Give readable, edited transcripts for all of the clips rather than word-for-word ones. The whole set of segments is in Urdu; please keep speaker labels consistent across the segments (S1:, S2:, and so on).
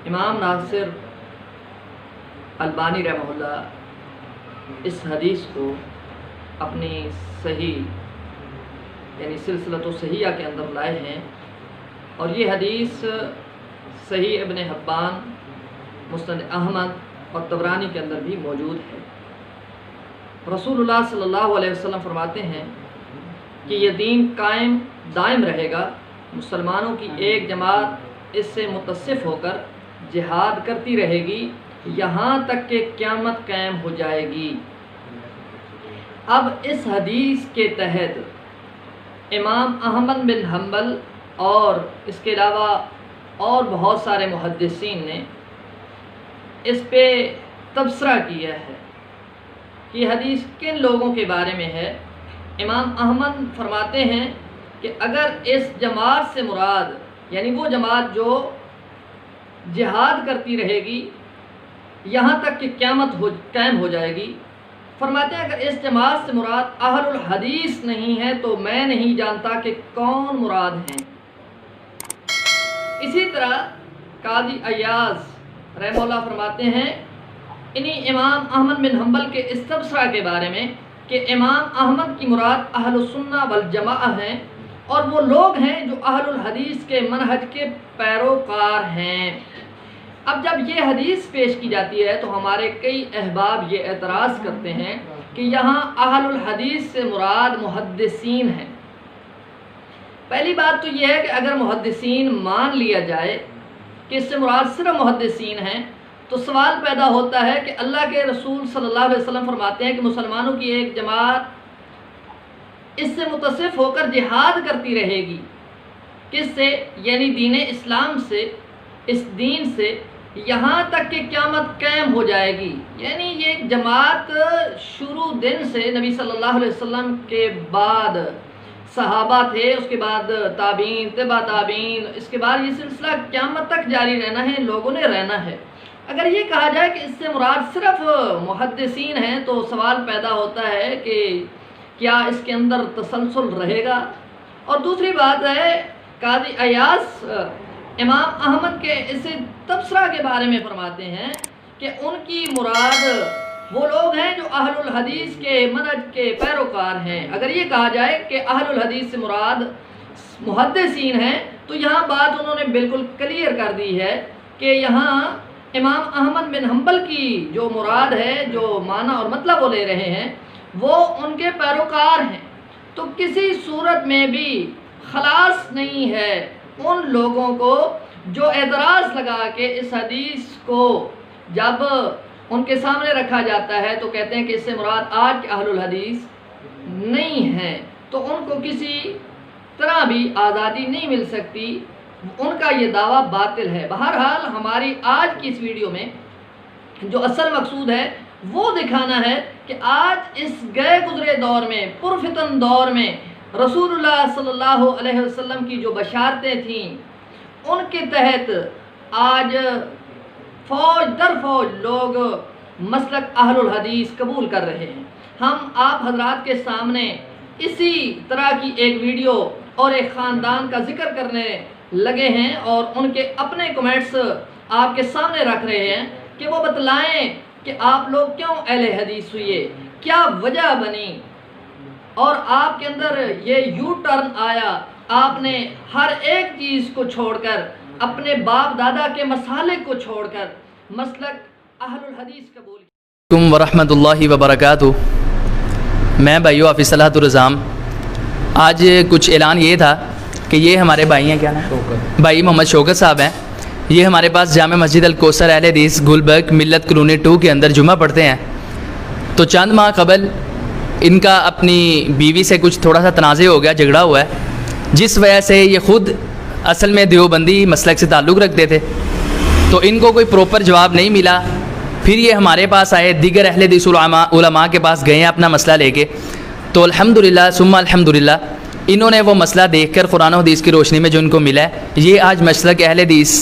S1: امام ناصر البانی رحمہ اللہ اس حدیث کو اپنی صحیح یعنی سلسلۃ صحیحہ کے اندر لائے ہیں، اور یہ حدیث صحیح ابن حبان، مسند احمد اور طبرانی کے اندر بھی موجود ہے۔ رسول اللہ صلی اللہ علیہ وسلم فرماتے ہیں کہ یہ دین قائم دائم رہے گا، مسلمانوں کی ایک جماعت اس سے متصف ہو کر جہاد کرتی رہے گی یہاں تک کہ قیامت قائم ہو جائے گی۔ اب اس حدیث کے تحت امام احمد بن حنبل اور اس کے علاوہ اور بہت سارے محدثین نے اس پہ تبصرہ کیا ہے کہ یہ حدیث کن لوگوں کے بارے میں ہے۔ امام احمد فرماتے ہیں کہ اگر اس جماعت سے مراد یعنی وہ جماعت جو جہاد کرتی رہے گی یہاں تک کہ قیامت قائم ہو جائے گی، فرماتے ہیں اگر اس جماعت سے مراد اہل الحدیث نہیں ہے تو میں نہیں جانتا کہ کون مراد ہیں۔ اسی طرح قاضی ایاز رحمہ اللہ فرماتے ہیں انہی امام احمد بن حنبل کے اس تبصرہ کے بارے میں کہ امام احمد کی مراد اہل السنہ والجماعہ ہیں اور وہ لوگ ہیں جو اہل الحدیث کے منہج کے پیروکار ہیں۔ اب جب یہ حدیث پیش کی جاتی ہے تو ہمارے کئی احباب یہ اعتراض کرتے ہیں کہ یہاں اہل الحدیث سے مراد محدثین ہیں۔ پہلی بات تو یہ ہے کہ اگر محدثین مان لیا جائے کہ اس سے مراد صرف محدثین ہیں تو سوال پیدا ہوتا ہے کہ اللہ کے رسول صلی اللہ علیہ وسلم فرماتے ہیں کہ مسلمانوں کی ایک جماعت اس سے متصف ہو کر جہاد کرتی رہے گی، کس سے؟ یعنی دین اسلام سے، اس دین سے یہاں تک کہ قیامت قائم ہو جائے گی۔ یعنی یہ جماعت شروع دن سے نبی صلی اللہ علیہ وسلم کے بعد صحابہ تھے، اس کے بعد تابعین، تبع تابعین، اس کے بعد یہ سلسلہ قیامت تک جاری رہنا ہے، لوگوں نے رہنا ہے۔ اگر یہ کہا جائے کہ اس سے مراد صرف محدثین ہیں تو سوال پیدا ہوتا ہے کہ کیا اس کے اندر تسلسل رہے گا؟ اور دوسری بات ہے قاضی ایاز امام احمد کے اس تبصرہ کے بارے میں فرماتے ہیں کہ ان کی مراد وہ لوگ ہیں جو اہل الحدیث کے منہج کے پیروکار ہیں۔ اگر یہ کہا جائے کہ اہل الحدیث سے مراد محدثین ہیں تو یہاں بات انہوں نے بالکل کلیئر کر دی ہے کہ یہاں امام احمد بن حنبل کی جو مراد ہے، جو معنی اور مطلب وہ لے رہے ہیں وہ ان کے پیروکار ہیں، تو کسی صورت میں بھی خلاص نہیں ہے ان لوگوں کو جو اعتراض لگا کے اس حدیث کو جب ان کے سامنے رکھا جاتا ہے تو کہتے ہیں کہ اس سے مراد آج کے اہل الحدیث نہیں ہیں، تو ان کو کسی طرح بھی آزادی نہیں مل سکتی، ان کا یہ دعویٰ باطل ہے۔ بہرحال ہماری آج کی اس ویڈیو میں جو اصل مقصود ہے وہ دکھانا ہے کہ آج اس گئے گزرے دور میں، پرفتن دور میں رسول اللہ صلی اللہ علیہ وسلم کی جو بشارتیں تھیں ان کے تحت آج فوج در فوج لوگ مسلک اہل الحدیث قبول کر رہے ہیں۔ ہم آپ حضرات کے سامنے اسی طرح کی ایک ویڈیو اور ایک خاندان کا ذکر کرنے لگے ہیں اور ان کے اپنے کمنٹس آپ کے سامنے رکھ رہے ہیں کہ وہ بتلائیں کہ آپ لوگ کیوں اہل حدیث ہوئے، کیا وجہ بنی اور آپ کے اندر یہ یو ٹرن آیا، آپ نے ہر ایک چیز کو چھوڑ کر، اپنے باپ دادا کے مسالک کو چھوڑ کر مسلک اہل الحدیث قبول کیا۔
S2: علیکم ورحمۃ اللہ وبرکاتہ۔ میں بھائیو حافظ صلاحت الرزام، آج کچھ اعلان یہ تھا کہ یہ ہمارے بھائی ہیں، کیا نام؟ بھائی محمد شوکت صاحب ہیں، یہ ہمارے پاس جامع مسجد الکوثر اہل حدیث گلبرگ ملت کالونی 2 کے اندر جمعہ پڑھتے ہیں۔ تو چند ماہ قبل ان کا اپنی بیوی سے کچھ تھوڑا سا تنازع ہو گیا، جھگڑا ہوا ہے، جس وجہ سے یہ خود اصل میں دیوبندی مسلک سے تعلق رکھتے تھے، تو ان کو کوئی پروپر جواب نہیں ملا۔ پھر یہ ہمارے پاس آئے، دیگر اہل حدیث علماء کے پاس گئے ہیں اپنا مسئلہ لے کے، تو الحمدللہ ثم الحمدللہ انہوں نے وہ مسئلہ دیکھ کر قرآن و حدیث کی روشنی میں جو ان کو ملا ہے، یہ آج مسلک اہل حدیث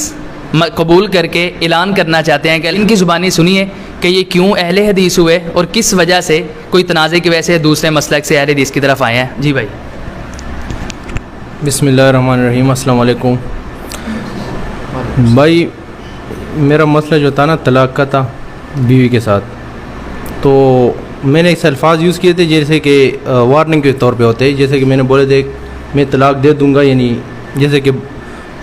S2: قبول کر کے اعلان کرنا چاہتے ہیں کہ ان کی زبانی سنیے کہ یہ کیوں اہل حدیث ہوئے اور کس وجہ سے، کوئی تنازع کی وجہ سے دوسرے مسلک سے اہل حدیث کی طرف آئے ہیں۔ جی بھائی۔
S3: بسم اللہ الرحمن الرحیم۔ السلام علیکم بھائی، میرا مسئلہ جو تھا نا طلاق کا تھا بیوی کے ساتھ. تو میں نے ایسے الفاظ یوز کیے تھے جیسے کہ وارننگ کے طور پہ ہوتے ہیں. جیسے کہ میں نے بولے تھے میں طلاق دے دوں گا، یعنی جیسے کہ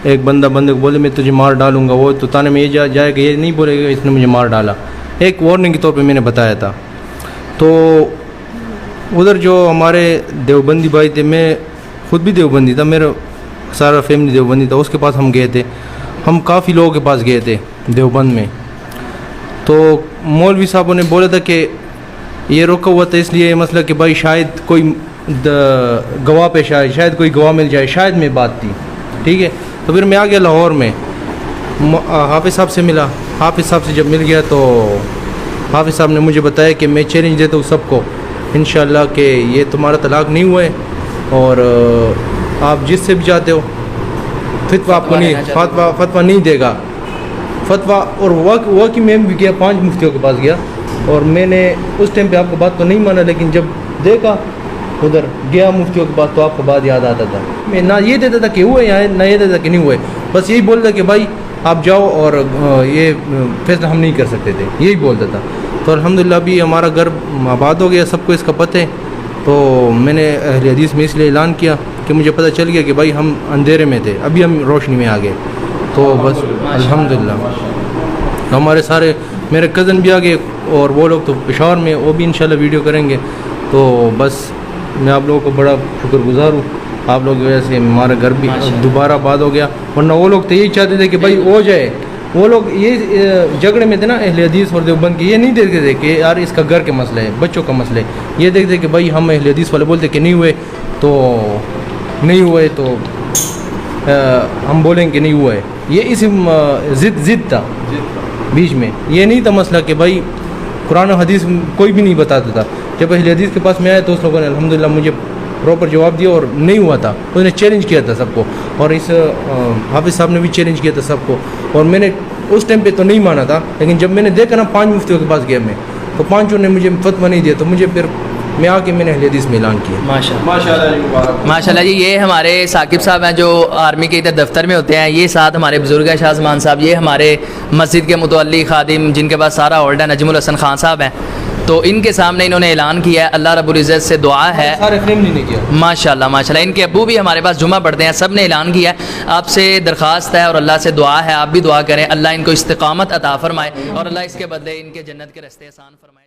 S3: ایک بندے کو بولے میں تجھے مار ڈالوں گا، وہ تو تانے میں یہ جائے کہ یہ نہیں بولے گا اس نے مجھے مار ڈالا. ایک وارننگ کے طور پہ میں نے بتایا تھا. تو ادھر جو ہمارے دیوبندی بھائی تھے، میں خود بھی دیوبندی تھا، میرا سارا فیملی دیوبندی تھا، اس کے پاس ہم گئے تھے. ہم کافی لوگوں کے پاس گئے تھے دیوبند میں. تو مولوی صاحبوں نے بولا تھا کہ یہ روکا ہوا تھا اس لیے یہ مسئلہ کہ بھائی شاید کوئی گواہ پیش آئے، شاید کوئی گواہ مل جائے، شاید میں بات تھی. ٹھیک ہے. تو پھر میں آ گیا لاہور میں، حافظ صاحب سے ملا. حافظ صاحب سے جب مل گیا تو حافظ صاحب نے مجھے بتایا کہ میں چیلنج دیتا ہوں سب کو انشاءاللہ کہ یہ تمہارا طلاق نہیں ہوا ہے، اور آپ جس سے بھی چاہتے ہو فتویٰ آپ کو نہیں، فتویٰ نہیں دے گا. فتویٰ اور واقعی میں بھی گیا، 5 مفتیوں کے پاس گیا، اور میں نے اس ٹائم پہ آپ کو بات تو نہیں مانا، لیکن جب دیکھا ادھر گیا مفتیوں کے پاس تو آپ کو بات یاد آتا تھا. میں نہ یہ دیتا تھا کہ ہوئے یا نہ یہ دیتا کہ نہیں ہوئے، بس یہی بولتا کہ بھائی آپ جاؤ اور یہ فیصلہ ہم نہیں کر سکتے تھے، یہی بولتا تھا. تو الحمدللہ ابھی ہمارا گھر آباد ہو گیا، سب کو اس کا پتہ ہے. تو میں نے اہل حدیث میں اس لیے اعلان کیا کہ مجھے پتہ چل گیا کہ بھائی ہم اندھیرے میں تھے، ابھی ہم روشنی میں آ گئے. تو بس الحمدللہ ہمارے سارے میرے کزن بھی آ گئے، اور وہ لوگ تو پشاور میں، وہ بھی انشاءاللہ ویڈیو کریں گے. تو بس میں آپ لوگوں کو بڑا شکر گزار ہوں، آپ لوگوں کی وجہ سے ہمارا گھر بھی دوبارہ آباد ہو گیا. ورنہ وہ لوگ تو یہی چاہتے تھے کہ بھائی ہو جائے. وہ لوگ یہ جھگڑے میں تھے نا اہل حدیث اور دیوبند کے، یہ نہیں دیکھتے تھے کہ یار اس کا گھر کے مسئلہ ہے، بچوں کا مسئلہ ہے. یہ دیکھتے کہ بھائی ہم اہل حدیث والے بولتے کہ نہیں ہوئے تو نہیں ہوئے، تو ہم بولیں کہ نہیں ہوا ہے. یہ اس ضد تھا بیچ میں. یہ نہیں تھا مسئلہ کہ بھائی قرآن و حدیث کوئی بھی نہیں بتاتا تھا. جب اہل حدیث کے پاس میں آیا تو اس لوگوں نے الحمدللہ مجھے پراپر جواب دیا، اور نہیں ہوا تھا. اس نے چیلنج کیا تھا سب کو، اور اس حافظ صاحب نے بھی چیلنج کیا تھا سب کو. اور میں نے اس ٹائم پہ تو نہیں مانا تھا، لیکن جب میں نے دیکھا نا 5 مفتیوں کے پاس گیا میں، تو 5 نے مجھے فتویٰ نہیں دیا، تو مجھے پھر میں آ کے میں نے اہل حدیث میں اعلان کیا.
S2: ماشاء اللہ جی. یہ ہمارے ثاقب صاحب ہیں جو آرمی کے ادھر دفتر میں ہوتے ہیں. یہ ساتھ ہمارے بزرگ ہیں شاہ زمان صاحب، یہ ہمارے مسجد کے متولی خادم جن کے پاس سارا ہولڈ ہے، نجم الحسن خان صاحب ہیں. تو ان کے سامنے انہوں نے اعلان کیا ہے. اللہ رب العزت سے دعا ہے،
S3: سارے فیملی نے کیا
S2: ماشاء اللہ. ان کے ابو بھی ہمارے پاس جمعہ پڑھتے ہیں، سب نے اعلان کیا ہے. آپ سے درخواست ہے اور اللہ سے دعا ہے، آپ بھی دعا کریں، اللہ ان کو استقامت عطا فرمائے، اور اللہ اس کے بدلے ان کے جنت کے راستے آسان فرمائے.